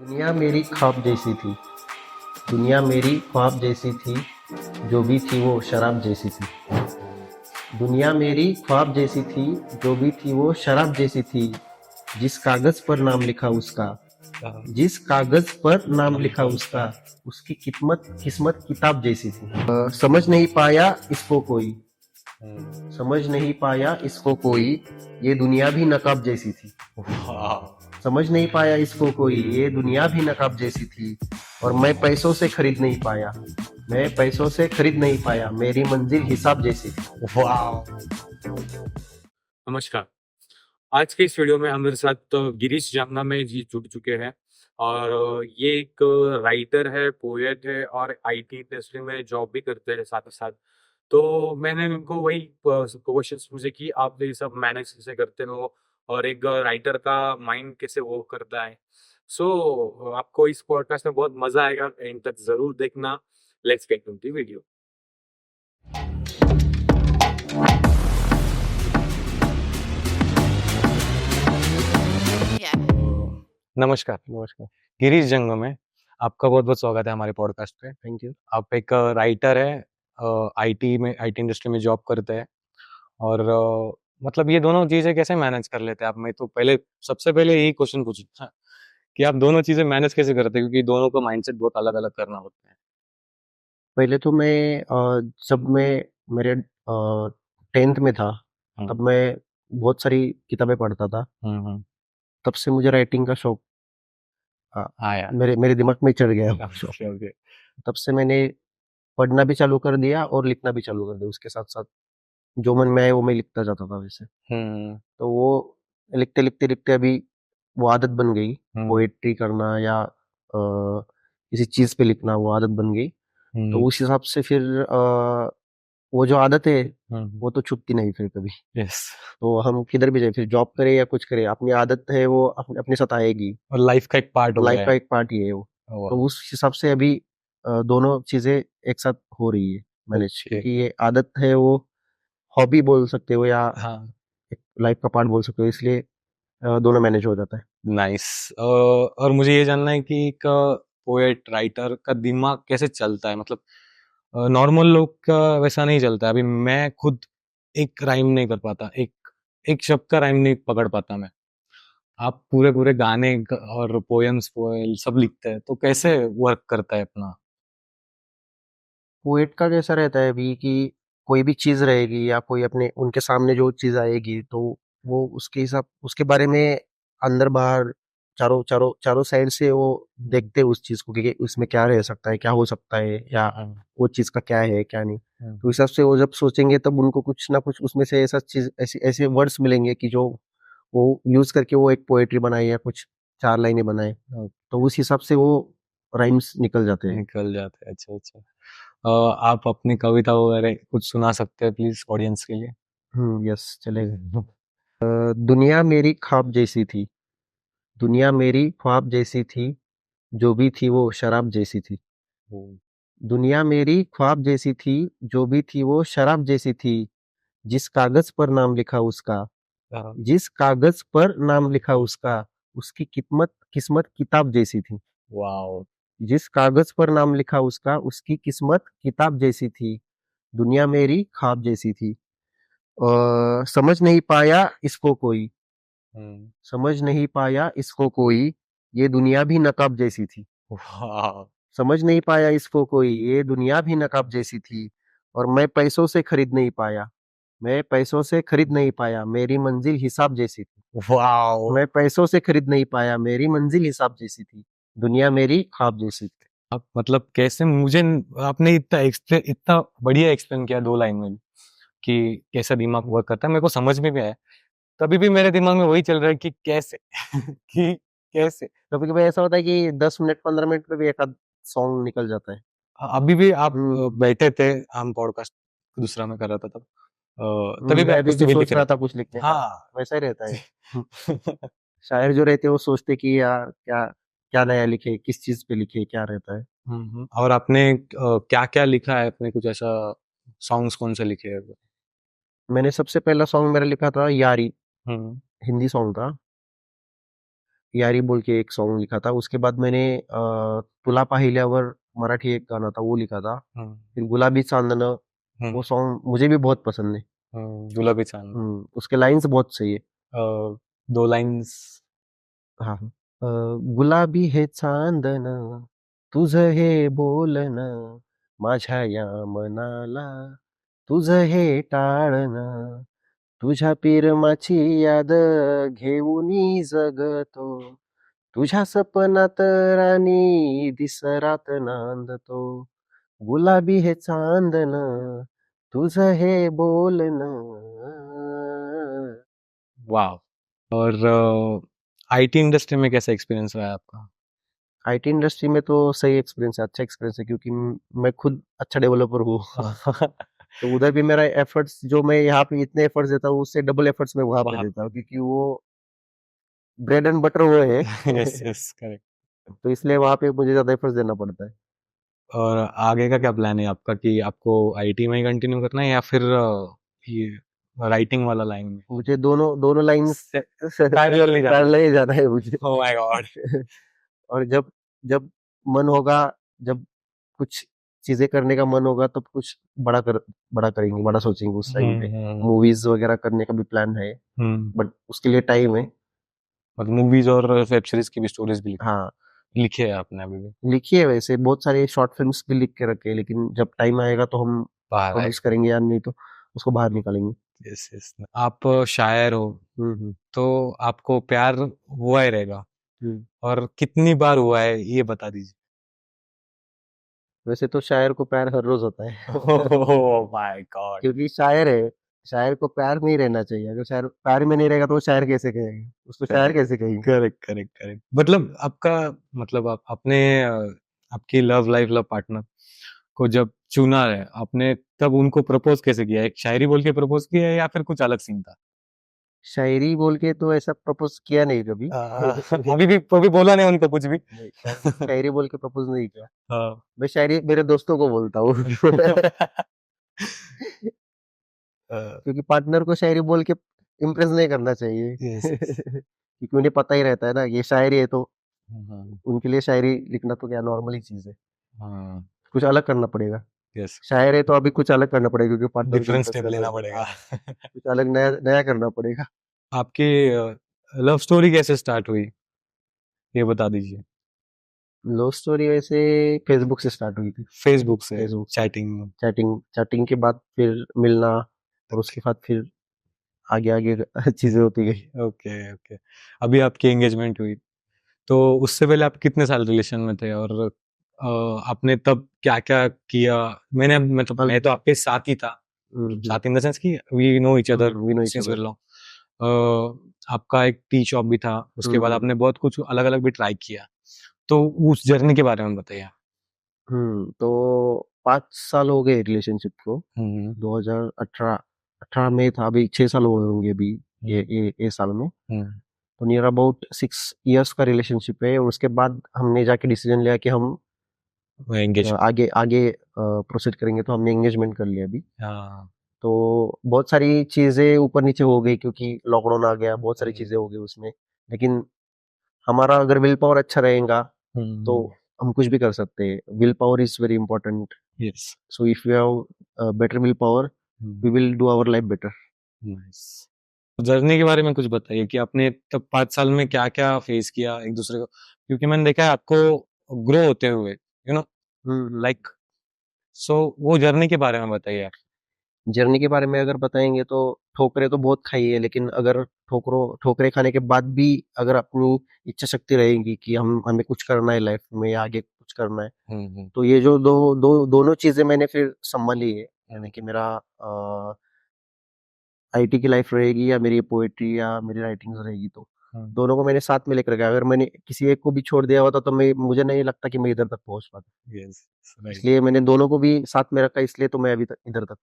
दुनिया मेरी ख्वाब जैसी थी। दुनिया मेरी ख्वाब जैसी थी। जो भी थी वो शराब जैसी थी। दुनिया मेरी ख्वाब जैसी थी। जो भी थी वो शराब जैसी थी। जिस कागज पर नाम लिखा उसका। जिस कागज पर नाम लिखा उसका। उसकी किस्मत किस्मत किताब जैसी थी। समझ नहीं पाया इसको कोई। समझ नहीं पाया इसको कोई। ये दुनिया भी नकाब जैसी थी। वाह, समझ नहीं पाया इसको कोई। ये दुनिया भी नकाब जैसी थी। और मैं पैसों से खरीद नहीं पाया। मैं पैसों से खरीद नहीं पाया। मेरी मंजिल हिसाब जैसी थी। वाह। नमस्कार। आज के इस वीडियो में हमारे साथ गिरीश जंगनामे जी जुड़ चुके हैं और ये एक राइटर है, पोएट है और आईटी इंडस्ट्री में जॉब भी करते हैं साथ ही साथ। तो मैंने उनको वही क्वेश्चंस पूछे कि आप ये सब मैनेज कैसे करते हो और एक राइटर का माइंड कैसे वर्क करता है। सो आपको इस पॉडकास्ट में बहुत मजा आएगा, एंड तक जरूर देखना। Let's get to the video. नमस्कार। नमस्कार। गिरीश जंगम है, आपका बहुत बहुत स्वागत है हमारे पॉडकास्ट पे। Thank you. आप एक राइटर है, आईटी इंडस्ट्री में जॉब करते हैं और मतलब ये दोनों चीजें कैसे मैनेज कर लेते हैं आप? मैं तो पहले सबसे पहले यही क्वेश्चन पूछना था कि आप दोनों चीजें मैनेज कैसे करते हैं, क्योंकि दोनों का माइंडसेट बहुत अलग अलग करना होता है। पहले तो मैं जब मैं मेरे 10th में था, हम्म तब मैं बहुत सारी किताबें पढ़ता था। हम्म। तब से मुझे राइटिंग का शौक अ, हाँ यार। मेरे मेरे दिमाग में चढ़ गया वो शौक। Okay okay. तब से मैंने पढ़ना भी चालू कर दिया और लिखना भी चालू कर दिया उसके साथ-साथ। जो मन में आए वो मैं लिखता जाता था वैसे। हम्म तो वो लिखते-लिखते अभी वो आदत बन गई। हम्म पोएट्री करना या किसी चीज़ पे लिखना वो आदत बन गई। तो हम्म उस हिसाब से फिर वो जो आदत है हम्म। वो तो छूटती नहीं फिर कभी। यस। तो हम किधर भी जाएँ, फिर जॉब करें या कुछ करें, अपनी आदत है वो अपने साथ आएगी। और लाइफ का एक पार्ट हो लाइफ गया का है। एक पार्ट ही है वो। तो वाह। उस हिसाब से अभी दोनों चीज़ें एक साथ हो रही है मैनेज, ओके। क्योंकि ये आदत है वो हॉबी बोल सकते हो या हाँ। एक लाइफ का पार्ट बोल सकते हो, इसलिए दोनों मैनेज हो जाता है। नाइस। और मुझे ये जानना है कि एक पोएट राइटर का दिमाग कैसे चलता है, मतलब नॉर्मल लोग का वैसा नहीं चलता है। अभी मैं खुद एक राइम नहीं कर पाता, एक एक शब्द का राइम नहीं पकड़ पाता मैं। आप पूरे पूरे गाने और पोएम्स पोएल सब लिखते हैं, तो कैसे वर्क करता है अपना? पोएट का कैसा रहता है अभी कि कोई भी चीज़ रहेगी या कोई अपने उनके सामने जो चीज़ आएगी तो वो उसके हिसाब उसके बारे में अंदर बाहर चारों चारों चारों साइड से वो देखते हैं उस चीज़ को कि उसमें क्या रह सकता है, क्या हो सकता है या हाँ, वो चीज़ का क्या है, क्या नहीं। हाँ, तो इस हिसाब से वो जब सोचेंगे तब उनको कुछ ना कुछ उसमें से ऐसा चीज़ ऐसे ऐसे वर्ड्स मिलेंगे कि जो वो यूज़ करके वो एक पोएट्री बनाए या कुछ 4 लाइनें बनाए। हाँ, तो उस हिसाब से वो राइम्स निकल जाते हैं। निकल जाते हैं। अच्छा अच्छा। आप अपनी कविता वगैरह कुछ सुना सकते हैं प्लीज ऑडियंस के लिए? यस चलेगा। दुनिया मेरी ख्वाब जैसी थी। दुनिया मेरी ख्वाब जैसी थी। जो भी थी वो शराब जैसी थी। दुनिया मेरी ख्वाब जैसी थी। जो भी थी वो शराब जैसी थी। जिस कागज पर नाम लिखा उसका। जिस कागज पर नाम लिखा उसका। उसकी किस्मत किस्मत किताब जैसी थी। वाओ। जिस कागज पर नाम लिखा उसका। उसकी किस्मत किताब जैसी थी। दुनिया मेरी ख्वाब जैसी थी। समझ नहीं पाया इसको कोई। हम्म। समझ नहीं पाया इसको कोई। ये दुनिया भी नकाब जैसी थी। वाह। समझ नहीं पाया इसको कोई। ये दुनिया भी नकाब जैसी थी। और मैं पैसों से खरीद नहीं पाया। मैं पैसों से खरीद नहीं पाया। मेरी मंजिल हिसाब जैसी थी। वाओ। मैं पैसों से खरीद नहीं पाया। मेरी मंजिल हिसाब जैसी थी। दुनिया मेरी ख्वाब जैसी थी। आप मतलब कैसे मुझे आपने इतना बढ़िया एक्सप्लेन किया 2 लाइन में कि कैसा दिमाग वर्क करता है, मेरे को समझ में भी आया। तभी भी मेरे दिमाग में वही चल रहा है कि कैसे कि कैसे। कभी कभी ऐसा होता है कि 10 मिनट 15 मिनट में भी एक आध सॉन्ग निकल जाता है। अभी भी आप हम्म। बैठे थे, हम पॉडकास्ट दूसरा में कर रहा था तब, तभी भी मैं आप अभी कुछ भी भी लिख सोच रहे रहा था थे। कुछ लिखने का। हाँ। वैसा ही रहता है। शायर जो रहते हैं वो सोचते कि यार क्या क्या नया लिखे, किस चीज पे लिखे, क्या रहता है। और आपने क्या क्या लिखा है? आपने कुछ ऐसा सॉन्ग्स कौन से लिखे हैं? मैंने सबसे पहला सॉन्ग मेरा लिखा था यारी। हम्म हिंदी सॉन्ग था। यारी बोल के एक सॉन्ग लिखा था। उसके बाद मैंने तुला पाहिल्यावर मराठी एक गाना था वो लिखा था। फिर गुलाबी चांदनं वो सॉन्ग मुझे भी बहुत पसंद है। गुलाबी चांद उसके लाइन्स बहुत सही है। 2 लाइन्स हाँ, हाँ। गुलाबी हे चांदणं तुझं हे बोलणं माझ्या या मनाला तुझं हे टाळणं तुझ्या पिरमाची याद घेऊनी जगतो तुझ्या सपनात राणी दिसरात नांदतो गुलाबी हे चांदणं तुझं हे बोलणं. वाव! और आईटी इंडस्ट्री में कैसा एक्सपीरियंस रहा है आपका? आईटी इंडस्ट्री में तो सही एक्सपीरियंस है, अच्छा एक्सपीरियंस है क्योंकि मैं खुद अच्छा डेवलपर हूँ. तो उधर भी मेरा एफर्ट्स जो मैं यहाँ पे इतने एफर्ट्स देता हूँ उससे डबल एफर्ट्स मैं वहाँ पे वहाँ देता हूँ क्योंकि वो ब्रेड एंड बटर वो है. Yes, yes, correct. तो इसलिए वहाँ पे मुझे ज्यादा एफर्ट्स देना पड़ता है. और आगे का क्या प्लान है आपका कि आपको आईटी में ही कंटिन्यू करना है या फिर ये राइटिंग वाला लाइन में? मुझे दोनों दोनों लाइन पैरेलल नहीं जाना? पैरेलल ही जाना है मुझे. Oh my God! और जब जब मन होगा, जब कुछ चीजें करने का मन होगा तब कुछ बड़ा करेंगे, बड़ा सोचेंगे उस टाइम पे. मूवीज वगैरह करने का भी प्लान है बट उसके लिए टाइम है. मतलब मूवीज और वेब सीरीज की भी स्टोरीज भी हाँ, लिखी है आपने अभी भी? लिखी है वैसे बहुत सारे शॉर्ट फिल्म्स भी लिख के रखे हैं लेकिन जब टाइम आएगा तो हम बाहर प्रोड्यूस आएगा। करेंगे या नहीं तो उसको बाहर निकालेंगे. Yes, yes. आप शायर हो हम्म. तो आपको प्यार हुआ ही रहेगा हम्म. और कितनी बार हुआ है ये बता दीजिए? वैसे तो शायर को प्यार हर रोज होता है. Oh my God! क्योंकि शायर है. शायर को प्यार नहीं रहना चाहिए. अगर शायर प्यार में नहीं रहेगा तो वो शायर कैसे कहेगा, उसको शायर करेक्ट, कैसे कहेंगे. Correct, correct, correct. मतलब आपका मतलब आप आपने आपकी लव लाइफ लव पार्टनर को जब चुना है आपने तब उनको प्रपोज कैसे किया? एक शायरी बोल के प्रपोज किया है या फिर कुछ अलग सीन था? शायरी बोल के तो ऐसा प्रपोज किया नहीं कभी. अभी बोला नहीं उनको कुछ भी? नहीं, शायरी बोल के प्रपोज नहीं किया. हाँ। मैं शायरी मेरे दोस्तों को बोलता हूँ. क्योंकि पार्टनर को शायरी बोल के इम्प्रेस नहीं करना चाहिए. Yes, yes. क्योंकि उन्हें पता ही रहता है ना ये शायरी है तो हाँ, उनके लिए शायरी लिखना तो क्या नॉर्मल ही चीज है. हाँ, कुछ अलग करना पड़ेगा. यस। शायर है तो अभी कुछ अलग करना पड़ेगा क्योंकि पार्टनर को डिफरेंट इम्प्रेस स्टेप करना लेना है. पड़ेगा। हाँ, कुछ अलग नया नया करना पड़ेगा. आपकी लव स्टोरी कैसे स्टार्ट हुई? ये बता दीजिए। लव स्टोरी वैसे फेसबुक से स्टार्ट हुई थी. फेसबुक से फेसबुक से चैटिंग? चैटिंग चैटिंग के बाद फिर मिलना और उसके बाद फिर आगे आगे चीजें होती गई. Okay, okay. अभी आपकी एंगेजमेंट हुई, तो उससे पहले आप कितने साल रिलेशन में थे और आपने तब क्या-क्या किया? मैंने मतलब मैं तो आपके साथ ही था, साथ इन द सेंस कि we know each other we know each since other. Very long. आपका एक टी शॉप भी था, उसके बाद आपने बहुत कुछ अलग-अलग भी ट्राई किया, तो उस जर्नी के बारे में बताइए? तो 5 साल हो गए रिलेशनशिप को. हुँ, 2018 18 में था. अभी 6 साल हुए होंगे अभी ये साल में. हुँ, तो नियर अबाउट 6 इयर्स का रिलेशनशिप है और उसके बाद हमने जाके डिसीजन लिया कि हम वो एंगेज आगे आगे प्रोसीड करेंगे तो हमने एंगेजमेंट कर लिया अभी. हाँ, तो बहुत सारी चीजें ऊपर नीचे हो गई क्योंकि लॉकडाउन आ गया. बहुत सारी चीजें हो गई उसमें लेकिन हमारा अगर विल पावर अच्छा रहेगा तो हुँ, हम कुछ भी कर सकते हैं. Will power is very important. Yes, so if you have better will power hmm, we will do our life better. Nice. Journey के बारे में कुछ बताइए कि आपने तब 5 साल में क्या-क्या फेस किया एक-दूसरे को? क्योंकि मैंने देखा है आपको ग्रो होते हुए, लाइक सो वो जर्नी के बारे में बताइए आप? जर्नी के बारे में अगर बताएंगे तो ठोकरें तो बहुत खाई है लेकिन अगर ठोकरें खाने के बाद भी अगर अपनी इच्छा शक्ति रहेगी कि हम हमें कुछ करना है लाइफ में या आगे कुछ करना है हुँ, हुँ, तो ये जो दोनों चीजें मैंने फिर संभाली है. यानी कि मेरा आईटी की लाइफ रहेगी या मेरी पोएट्री या मेरी राइटिंग्स रहेगी तो हुँ, दोनों को मैंने साथ में लेकर गया. अगर मैंने किसी एक को भी छोड़ दिया होता तो मैं मुझे नहीं लगता कि मैं इधर तक पहुंच पाता. Yes, right. इसलिए मैंने दोनों को भी साथ में रखा इसलिए तो मैं अभी तक इधर तक.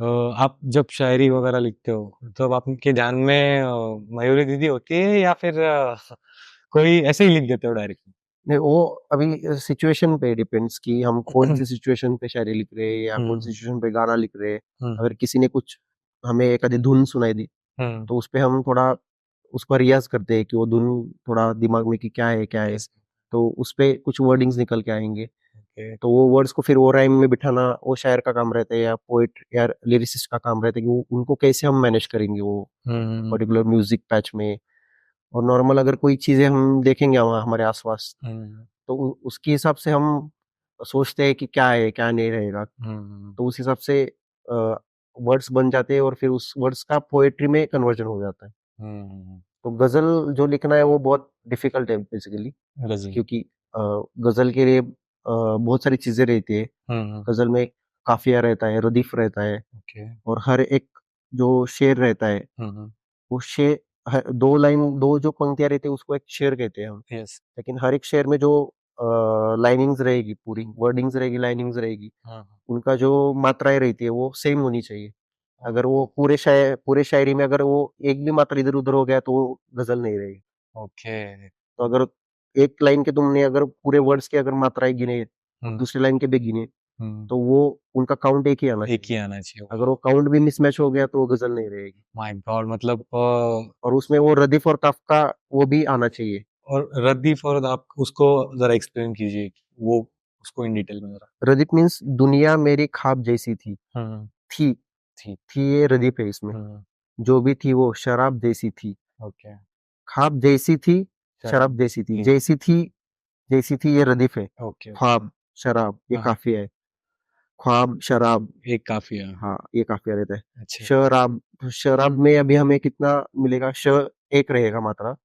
आप जब शायरी वगैरह लिखते हो, तब आपके ध्यान में मयूरी दीदी होती है या फिर कोई ऐसे ही लिख देते हो डायरेक्टली? नहीं वो अभी सिचुएशन पे डिपेंड्स कि हम कौन सी सिचुएशन पे शायरी लिख रहे हैं या कौन सी हुँ, सिचुएशन पे गाना लिख रहे हैं. हुँ, अगर किसी ने कुछ हमें एक आधी धुन सुनाई दी हुँ, तो उस पे हम थोड़ा उसका रियाज करते हैं कि वो धुन थोड़ा दिमाग में कि क्या है क्या है, यस। तो उस पे कुछ वर्डिंग्स निकल के आएंगे। ओके। तो वो वर्ड्स को फिर वो राइम में बिठाना वो शायर का काम रहता है या पोइट या लिरिसिस्ट का काम रहता है कि वो उनको कैसे हम मैनेज करेंगे वो हम्म। पर्टिकुलर म्यूजिक पैच में। और नॉर्मल अगर कोई चीजें हम देखेंगे वहाँ हमारे आसपास, हम्म। तो उसके हिसाब से हम सोचते हैं कि क्या है क्या नहीं रहेगा, हम्म। तो उस हिसाब से वर्ड्स बन जाते हैं और फिर उस वर्ड्स का पोएट्री में कन्वर्जन हो जाता है। हम्म। तो गजल जो लिखना है वो बहुत डिफिकल्ट है बेसिकली, गजल। क्योंकि गजल के लिए बहुत सारी चीजें रहती है। हम्म। गजल में काफिया रहता है, रदीफ रहता है, ओके। और हर एक जो शेर रहता है हम्म। वो शेर, दो लाइन दो जो पंक्तियां रहती है उसको एक शेर कहते हैं हम। यस। लेकिन हर एक शेर में जो लाइनिंग्स रहेगी, पूरी वर्डिंग्स रहेगी, लाइनिंग्स रहेगी, हाँ। उनका जो मात्राएं रहती है वो सेम होनी चाहिए। अगर वो ओके। पूरे शायरी में अगर वो एक भी मात्रा इधर उधर हो गया तो वो गजल नहीं रहेगी। ओके। तो अगर एक लाइन के तुमने अगर पूरे वर्ड्स के अगर मात्राएं गिने और हम्म। दूसरी लाइन के भी गिने, हम्म। तो वो उनका काउंट एक ही आना एक चाहिए। ही आना चाहिए। अगर वो काउंट भी मिसमैच हो गया तो वो गजल नहीं रहेगी। माय गॉड, मतलब और उसमें वो रदीफ और कफ का वो भी आना चाहिए। और रद्दीफ, और आप उसको जरा एक्सप्लेन कीजिए कि वो उसको इन डिटेल में जरा। रदीफ मीन्स दुनिया मेरी ख्वाब जैसी थी। हम्म। थी, ठीक। थी ये रदीफ है इसमें। हम्म। जो भी थी वो शराब जैसी थी। ओके। ख्वाब जैसी थी, शराब। शराब जैसी थी, ठीक। जैसी थी, जैसी थी ये रदीफ है। ओके। ख्वाब शराब ये हाँ। काफिया है। ख्वाब शराब, एक काफी है। हाँ ये काफिया रहता है। अच्छा। शराब, तो शराब में अभी हमें कितना मिलेगा? श एक रहेगा मात्रा,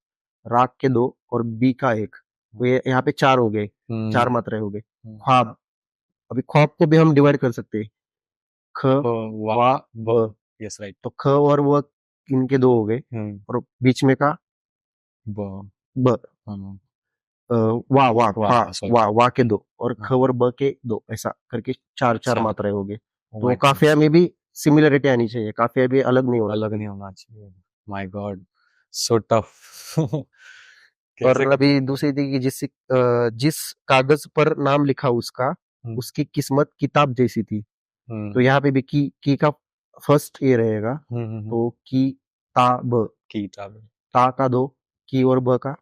राग के दो और बी का एक, तो ये यहाँ पे चार हो गए, चार हम्म। मात्राएं हो गए। हम्म। ख्वाब, अभी ख्वाब को भी हम डिवाइड कर सकते हैं, ख वा। वा ब। ब। Yes, right. तो ख और व इनके दो हो गए, हम्म। और बीच में का ब। ब, हाँ। वाह वाह वाह, खा, सॉरी। वाह वाह के दो और ख हाँ। और ब के दो, ऐसा करके चार चार चार। मात्राएं हो गई। ओ तो माय गॉड। काफिया में भी सिमिलरिटी आनी चाहिए, काफिया भी अलग नहीं होना अलग चाहिए। नहीं होना चाहिए। My God, so tough. कैसे? और अभी दूसरी थी कि जिस कागज पर नाम लिखा उसका, हम्म। उसकी किस्मत किताब जैसी थी। तो हम्म। यहाँ पे भी की का फर्स्ट ये रहेगा, हम्म। तो की ता ब, किताब। ता का दो, की और ब का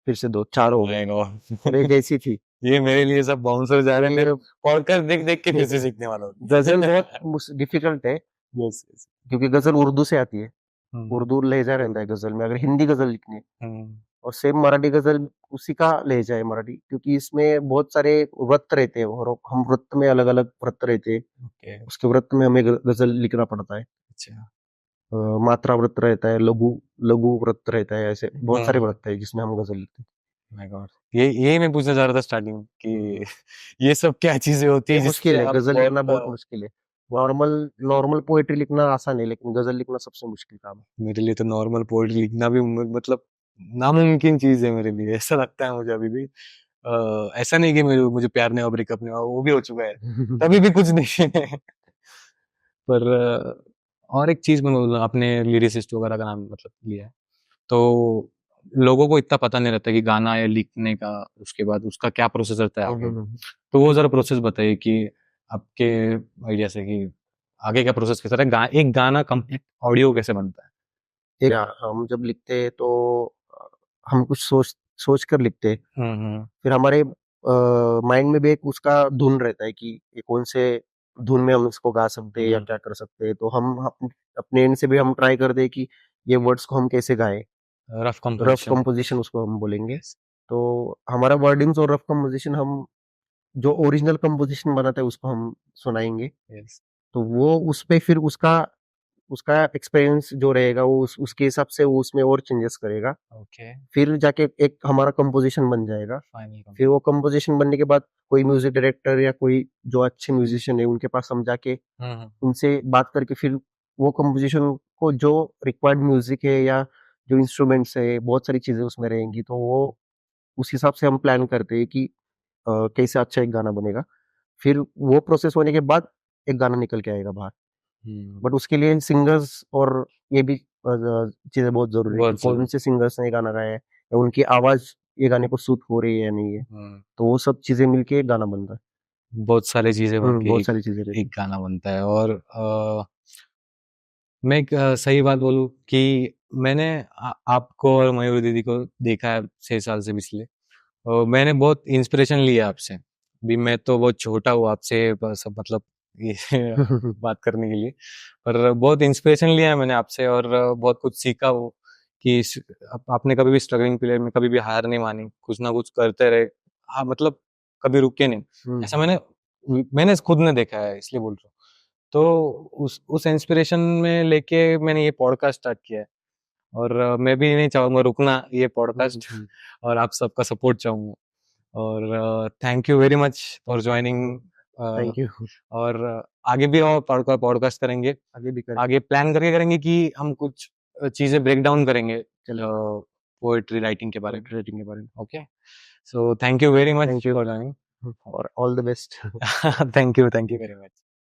फिर से दो, चार हो गए। माय और ये गॉड। जैसी थी। ये मेरे लिए सब बाउंसर जा रहे हैं, ये मैं पॉडकास्ट देख देख के फिर से सीखने वाला हूँ। गजल बहुत डिफिकल्ट है, यस, यस। क्योंकि गजल उर्दू से आती है। हम्म। उर्दू लहजा रहता है गजल में, अगर हिंदी गजल लिखनी है। हम्म। और सेम मराठी गजल उसी का लहजा है मराठी, क्योंकि इसमें बहुत सारे व्रत रहते हैं और हम व्रत में अलग अलग व्रत रहते हैं। ओके। उसके व्रत में हमें गजल लिखना पड़ता है। अच्छा। मात्रा व्रत रहता है, लघु लघु व्रत रहता है, ऐसे बहुत सारे हम्म। व्रत है जिसमें हम गजल लिखते हैं। माय गॉड, ये मैं पूछना चाह रहा था स्टार्टिंग कि ये सब क्या चीजें होती ये है मुश्किल जिससे है, आप गजल बहुत लिखना बहुत मुश्किल है। नॉर्मल नॉर्मल पोएट्री लिखना आसान है, लेकिन गजल लिखना सबसे मुश्किल काम है। मेरे लिए तो नॉर्मल पोएट्री लिखना भी मतलब नामुमकिन चीज है मेरे लिए, ऐसा लगता है मुझे अभी भी। ऐसा नहीं कि मेरे मुझे प्यार नहीं हुआ, ब्रेकअप नहीं हुआ, वो भी हो चुका है, तभी भी कुछ नहीं है। पर और एक चीज मैं बोलूँ, आपने लिरिसिस्ट वगैरह का नाम मतलब लिया है, तो लोगों को इतना पता नहीं रहता कि गाना या लिखने का उसके बाद उसका क्या प्रोसेस रहता है आगे। तो वो जरा प्रोसेस बताइए कि आपके आइडिया से कि आगे का प्रोसेस कैसा रहता है, एक गाना कंप्लीट ऑडियो कैसे बनता है। या हम जब लिखते हैं तो हम कुछ सोच सोच कर लिखते हैं। हम्म। फिर हमारे माइंड में भी एक उसका धुन रहता है कि ये कौन से धुन में हम इसको गा सकते हैं या हम्म। क्या कर सकते हैं। तो हम अपने एंड से भी हम ट्राई करते हैं कि ये वर्ड्स को हम कैसे गाएं। Rough rough composition. कंपोजिशन उसको हम बोलेंगे। यस। तो हमारा वर्डिंग्स और रफ कंपोजिशन हम जो ओरिजिनल कंपोजिशन बनाता है उसको हम सुनाएंगे। यस। तो वो उस पे फिर उसका उसका एक्सपीरियंस जो रहेगा वो उसके हिसाब से वो उसमें और चेंजेस करेगा। ओके। फिर जाके एक हमारा कंपोजिशन बन जाएगा। फाइनल। फिर वो कंपोजिशन बनने के बाद कोई म्यूजिक डायरेक्टर या कोई जो अच्छे म्यूजिशियन है उनके पास हम जाके हम्म। उनसे बात करके फिर वो कंपोजिशन को जो रिक्वायर्ड म्यूजिक है या जो इंस्ट्रूमेंट्स है, बहुत सारी चीजें उसमें रहेंगी, तो वो उस हिसाब से हम प्लान करते हैं कि कैसे अच्छा एक गाना बनेगा। फिर वो प्रोसेस होने के बाद एक गाना निकल के आएगा बाहर। हम्म। बट उसके लिए सिंगर्स और ये भी चीजें बहुत जरूरी है कि बहुत कौन जरूरी। से सिंगर्स ने ये गाना गाया है या उनकी आवाज ये गाने को सूट हो रही है या नहीं है। हम्म। तो वो सब चीजें मिलके एक गाना बनता है। बहुत सारी चीजें बन के बहुत एक सारी चीजें रहती एक गाना बनता है। और मैं एक सही बात बोलूं कि मैंने आपको और मयूरी दीदी को देखा है 6 साल से पिछले, और मैंने बहुत इंस्पिरेशन लिया आपसे। अभी मैं तो बहुत छोटा हूँ आपसे, बस मतलब ये बात करने के लिए, पर बहुत इंस्पिरेशन लिया है मैंने आपसे, और बहुत कुछ सीखा हो कि आपने कभी भी स्ट्रगलिंग पीरियड में कभी भी हार नहीं मानी, कुछ ना कुछ करते रहे। हाँ, मतलब कभी रुके नहीं। ऐसा मैंने खुद ने देखा है, इसलिए बोल रहा हूँ। तो उस इंस्पिरेशन में लेके मैंने ये पॉडकास्ट स्टार्ट किया है, और मैं भी नहीं चाहूंगा रुकना ये पॉडकास्ट, और आप सबका सपोर्ट चाहूंगा। और thank you very much for joining. Thank you. और आगे भी हम पॉडकास्ट करेंगे, आगे भी करें। आगे प्लान करके करेंगे कि हम कुछ चीजें ब्रेक डाउन करेंगे पोएट्री राइटिंग के बारे में। रेटिंग के बारे में। Okay, so thank you very much thank you for joining. और all the best. Thank you very much.